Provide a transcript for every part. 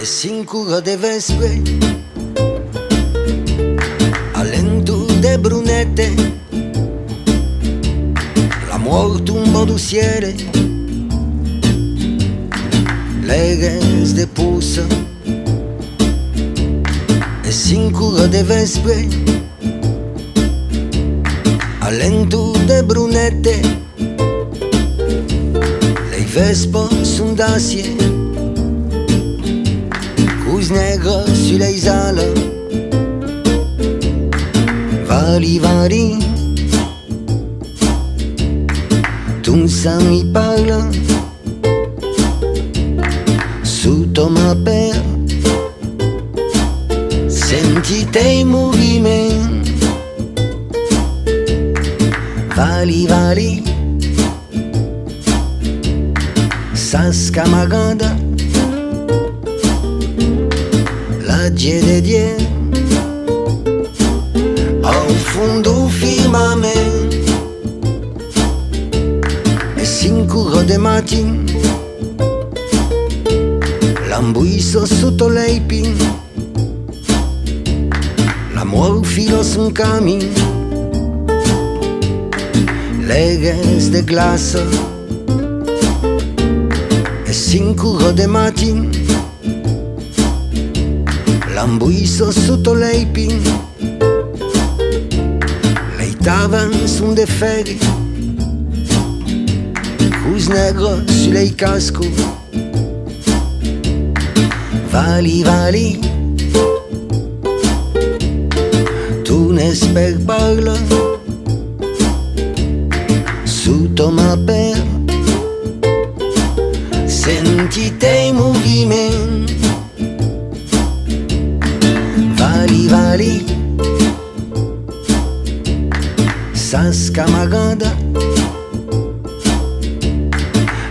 e sicuro de vespre, all'entour de brunette, l'amor tumba do cielo, leghes de pusa, e sicuro de vespre, all'entour de brunette, lei vespa sunt d'acier, cous negre sur les ailes, vali vali, ton sang mi parle, sotto ma pelle, senti i movimenti, vali vali, s'ascamaganda, la de Dieu, ao fundo firmamento, e 5 de mattin, l'ambuiso sotto l'eipin, l'amor filo sun camin, leghes de glace, e 5 de mattin, l'ambuiso sotto l'eipin, lei tavan sun de ferri, cous negre su lei casco, vali vali, tu n'esper parla, sotto ma pelle, senti i movimenti, vali vali, s'ascamaganda,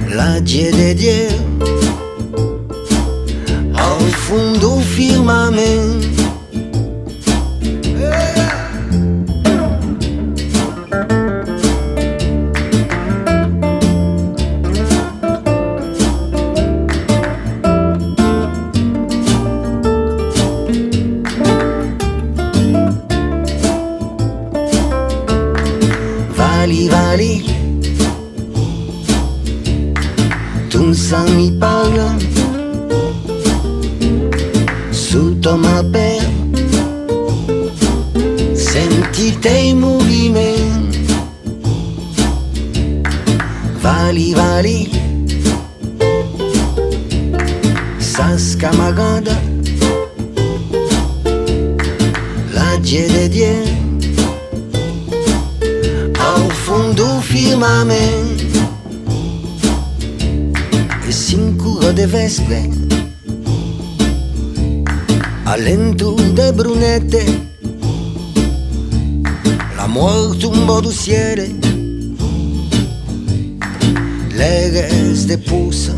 la de Dieu, ao fundo firmamento. Vali vali, ton sang mi parle, sotto ma pelle, senti i movimenti, vali vali, s'ascamaganda, la de Dieu, ao fundo firmamento, e 5 de vespre, all'entour de brunette, l'amor tumba do cielo, leghes de pusa,